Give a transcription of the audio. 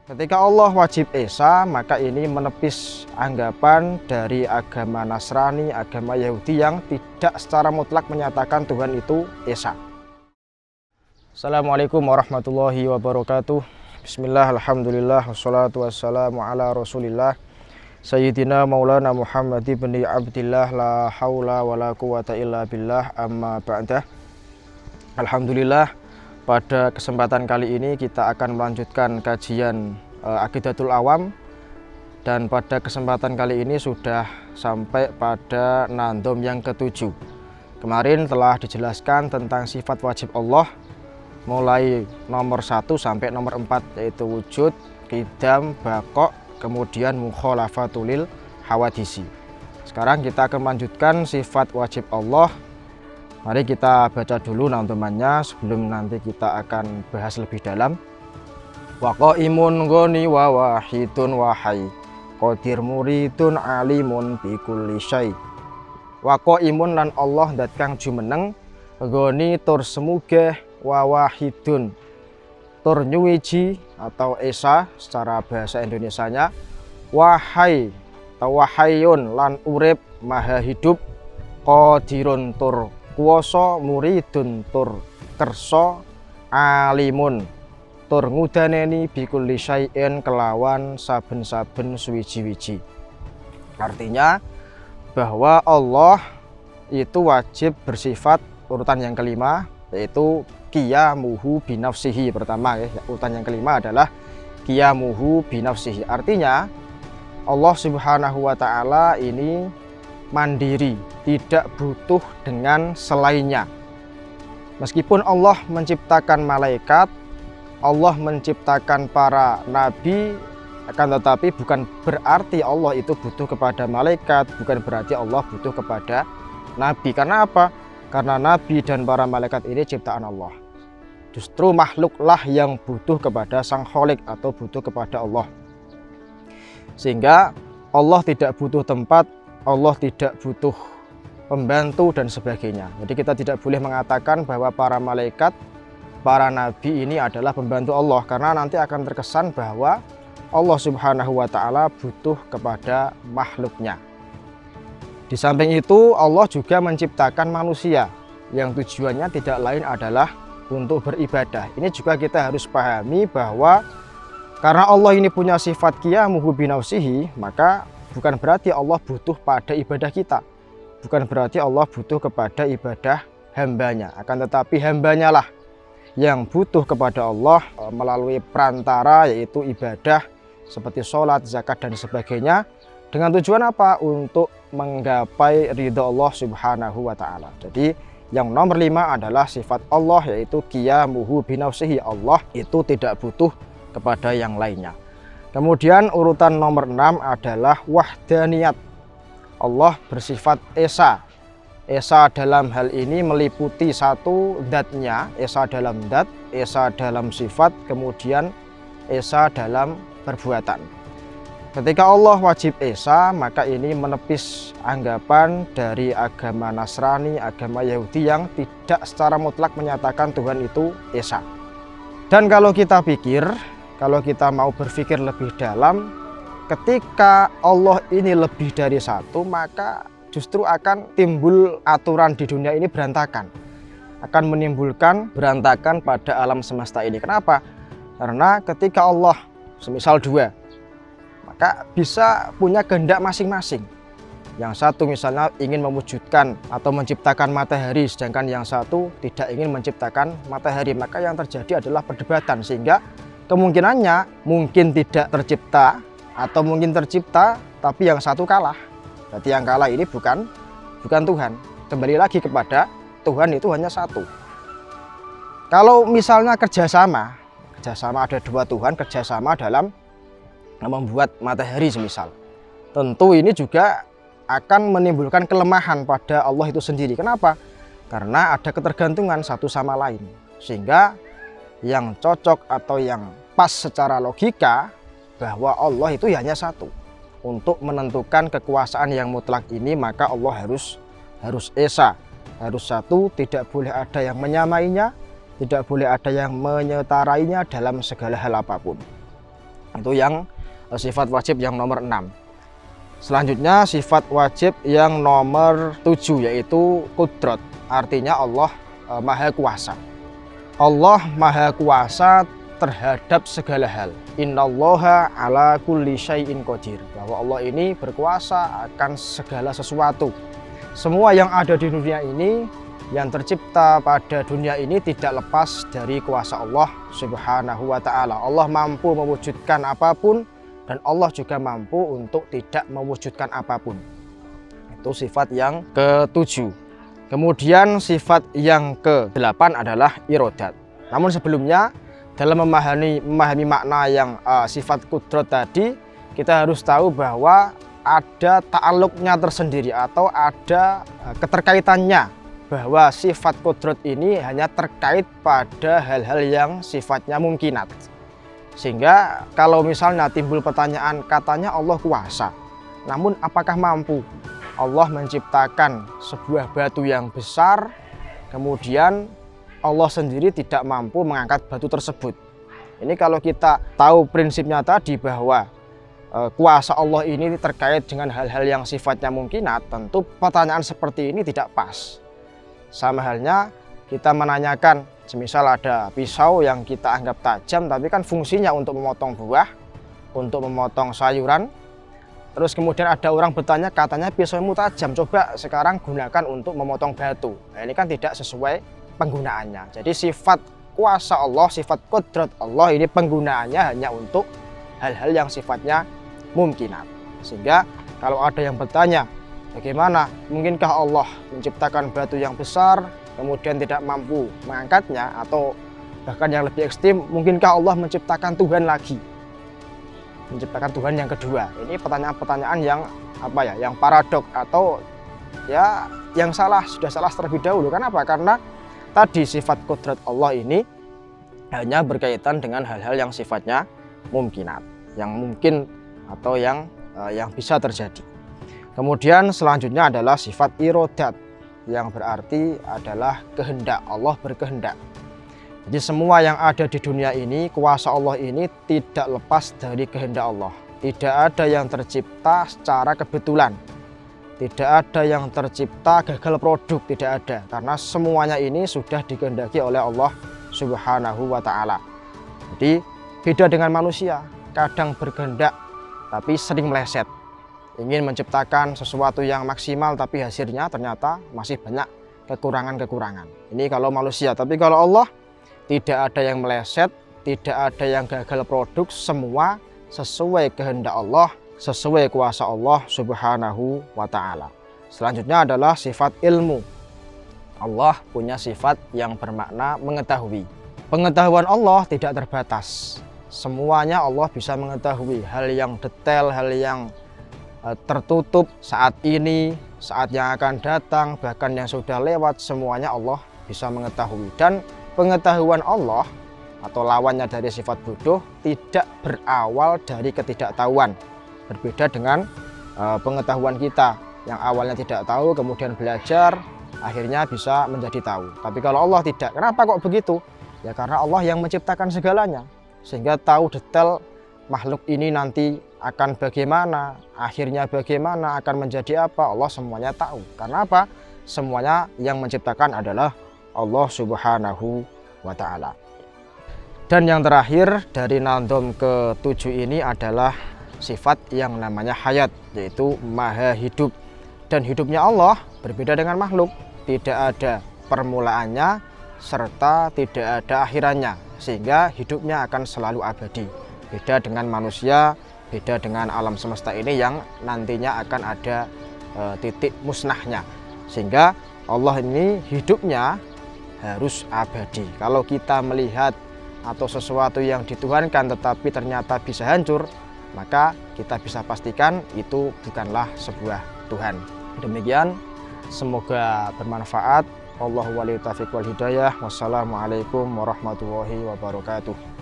Ketika Allah wajib esa, maka ini menepis anggapan dari agama Nasrani, agama Yahudi yang tidak secara mutlak menyatakan Tuhan itu esa. Assalamualaikum warahmatullahi wabarakatuh. Bismillah, alhamdulillah, wassalatu wassalamu ala rasulillah Sayyidina Maulana Muhammad ibn Abdillah, la hawla wa la quwata illa billah, amma ba'dah. Alhamdulillah, pada kesempatan kali ini kita akan melanjutkan kajian Aqidatul Awam, dan pada kesempatan kali ini sudah sampai pada nandom yang ke-7. Kemarin telah dijelaskan tentang sifat wajib Allah mulai nomor 1 sampai nomor 4, yaitu wujud, qidam, baqo, kemudian mukhalafatulil hawadisi. Sekarang kita akan melanjutkan sifat wajib Allah. Mari kita baca dulu nantumannya sebelum nanti kita akan bahas lebih dalam. Wa qaimun ghani wa wahidun wahai qadir muridun alimun bi kulli syai. Wa qaimun lan Allah dat kang jumeneng ghani tur semugeh wa wahidun tur nyuwiji atau esa secara bahasa Indonesianya, wahai atau wahayun lan urip maha hidup, qadirun tur kuwasa, muridun tur kersa, alimun tur ngudaneni bikulli syai'in kelawan saben-saben suwiji-wiji. Artinya bahwa Allah itu wajib bersifat urutan yang kelima, yaitu qiyamuhu binafsihi. Pertama ya, urutan yang kelima adalah qiyamuhu binafsihi. Artinya Allah Subhanahu wa taala ini mandiri, tidak butuh dengan selainnya. Meskipun Allah menciptakan malaikat, Allah menciptakan para nabi, akan tetapi bukan berarti Allah itu butuh kepada malaikat, bukan berarti Allah butuh kepada nabi. Karena apa? Karena nabi dan para malaikat ini ciptaan Allah. Justru makhluklah yang butuh kepada Sang Khalik atau butuh kepada Allah. Sehingga Allah tidak butuh tempat, Allah tidak butuh pembantu dan sebagainya. Jadi kita tidak boleh mengatakan bahwa para malaikat, para nabi ini adalah pembantu Allah, karena nanti akan terkesan bahwa Allah Subhanahu wa taala butuh kepada makhluknya. Di samping itu Allah juga menciptakan manusia yang tujuannya tidak lain adalah untuk beribadah. Ini juga kita harus pahami bahwa karena Allah ini punya sifat qiyamuhu binafsihi, maka bukan berarti Allah butuh pada ibadah kita. Bukan berarti Allah butuh kepada ibadah hambanya. Akan tetapi hambanya lah yang butuh kepada Allah melalui perantara, yaitu ibadah seperti sholat, zakat, dan sebagainya. Dengan tujuan apa? Untuk menggapai ridha Allah Subhanahu wa ta'ala. Jadi yang nomor 5 adalah sifat Allah, yaitu qiyamuhu binafsihi. Allah itu tidak butuh kepada yang lainnya. Kemudian urutan nomor 6 adalah wahdaniyat. Allah bersifat esa. Esa dalam hal ini meliputi satu zatnya, esa dalam zat, esa dalam sifat, kemudian esa dalam perbuatan. Ketika Allah wajib esa, maka ini menepis anggapan dari agama Nasrani, agama Yahudi yang tidak secara mutlak menyatakan Tuhan itu esa. Dan kalau kita pikir, kalau kita mau berpikir lebih dalam, ketika Allah ini lebih dari satu, maka justru akan timbul aturan di dunia ini berantakan. Akan menimbulkan berantakan pada alam semesta ini. Kenapa? Karena ketika Allah semisal 2, maka bisa punya kehendak masing-masing. Yang satu misalnya ingin mewujudkan atau menciptakan matahari, sedangkan yang satu tidak ingin menciptakan matahari. Maka yang terjadi adalah perdebatan, sehingga kemungkinannya mungkin tidak tercipta atau mungkin tercipta, tapi yang satu kalah. Berarti yang kalah ini bukan Tuhan. Kembali lagi kepada Tuhan itu hanya satu. Kalau misalnya kerjasama ada 2 Tuhan, kerjasama dalam membuat matahari semisal, tentu ini juga akan menimbulkan kelemahan pada Allah itu sendiri. Kenapa? Karena ada ketergantungan satu sama lain, sehingga yang cocok atau yang pas secara logika bahwa Allah itu hanya satu. Untuk menentukan kekuasaan yang mutlak ini, maka Allah harus esa, harus satu, tidak boleh ada yang menyamainya, tidak boleh ada yang menyetarainya dalam segala hal apapun. Itu yang sifat wajib yang nomor 6. Selanjutnya sifat wajib yang nomor 7 yaitu qudrat. Artinya Allah Maha Kuasa. Allah Maha Kuasa terhadap segala hal. Innallaha ala kulli syai'in qadir. Bahwa Allah ini berkuasa akan segala sesuatu. Semua yang ada di dunia ini, yang tercipta pada dunia ini tidak lepas dari kuasa Allah Subhanahu wa ta'ala. Allah mampu mewujudkan apapun dan Allah juga mampu untuk tidak mewujudkan apapun. Itu sifat yang ke-7. Kemudian sifat yang ke-8 adalah irodat. Namun sebelumnya dalam memahami makna yang sifat kudrat tadi, kita harus tahu bahwa ada ta'aluknya tersendiri atau ada keterkaitannya, bahwa sifat kudrat ini hanya terkait pada hal-hal yang sifatnya mungkinat. Sehingga kalau misalnya timbul pertanyaan, katanya Allah kuasa, namun apakah mampu? Allah menciptakan sebuah batu yang besar, kemudian Allah sendiri tidak mampu mengangkat batu tersebut. Ini kalau kita tahu prinsipnya tadi bahwa kuasa Allah ini terkait dengan hal-hal yang sifatnya mungkinat, tentu pertanyaan seperti ini tidak pas. Sama halnya kita menanyakan, semisal ada pisau yang kita anggap tajam, tapi kan fungsinya untuk memotong buah, untuk memotong sayuran. Terus kemudian ada orang bertanya, katanya pisaumu tajam, coba sekarang gunakan untuk memotong batu. Nah, ini kan tidak sesuai penggunaannya. Jadi sifat kuasa Allah, sifat qudrat Allah ini penggunaannya hanya untuk hal-hal yang sifatnya mungkinat. Sehingga kalau ada yang bertanya, bagaimana mungkinkah Allah menciptakan batu yang besar kemudian tidak mampu mengangkatnya, atau bahkan yang lebih ekstrim, mungkinkah Allah menciptakan Tuhan lagi, menciptakan Tuhan yang kedua? Ini pertanyaan-pertanyaan yang yang paradok atau ya yang sudah salah terlebih dahulu. Kenapa? Karena tadi sifat qudrat Allah ini hanya berkaitan dengan hal-hal yang sifatnya mungkinat, yang mungkin atau yang bisa terjadi. Kemudian selanjutnya adalah sifat irodat, yang berarti adalah kehendak. Allah berkehendak. Jadi semua yang ada di dunia ini, kuasa Allah ini tidak lepas dari kehendak Allah. Tidak ada yang tercipta secara kebetulan. Tidak ada yang tercipta gagal produk, tidak ada. Karena semuanya ini sudah dikehendaki oleh Allah Subhanahu wa ta'ala. Jadi beda dengan manusia, kadang berkehendak tapi sering meleset. Ingin menciptakan sesuatu yang maksimal tapi hasilnya ternyata masih banyak kekurangan-kekurangan. Ini kalau manusia, tapi kalau Allah tidak ada yang meleset, tidak ada yang gagal produk, semua sesuai kehendak Allah, sesuai kuasa Allah Subhanahu wa ta'ala. Selanjutnya adalah sifat ilmu. Allah punya sifat yang bermakna mengetahui. Pengetahuan Allah tidak terbatas. Semuanya Allah bisa mengetahui, hal yang detail, hal yang tertutup saat ini, saat yang akan datang, bahkan yang sudah lewat, semuanya Allah bisa mengetahui. Dan pengetahuan Allah atau lawannya dari sifat bodoh tidak berawal dari ketidaktahuan. Berbeda dengan pengetahuan kita yang awalnya tidak tahu, kemudian belajar, akhirnya bisa menjadi tahu. Tapi kalau Allah tidak. Kenapa kok begitu? Ya karena Allah yang menciptakan segalanya, sehingga tahu detail makhluk ini nanti akan bagaimana, akhirnya bagaimana, akan menjadi apa, Allah semuanya tahu. Karena apa? Semuanya yang menciptakan adalah Allah Subhanahu wa ta'ala. Dan yang terakhir dari nadom ke-7 ini adalah sifat yang namanya hayat, yaitu maha hidup. Dan hidupnya Allah berbeda dengan makhluk, tidak ada permulaannya serta tidak ada akhirannya, sehingga hidupnya akan selalu abadi. Beda dengan manusia, beda dengan alam semesta ini yang nantinya akan ada titik musnahnya. Sehingga Allah ini hidupnya harus abadi. Kalau kita melihat atau sesuatu yang dituhankan tetapi ternyata bisa hancur, maka kita bisa pastikan itu bukanlah sebuah Tuhan. Demikian, semoga bermanfaat. Allahu waliyut taufiq wal hidayah. Wassalamualaikum warahmatullahi wabarakatuh.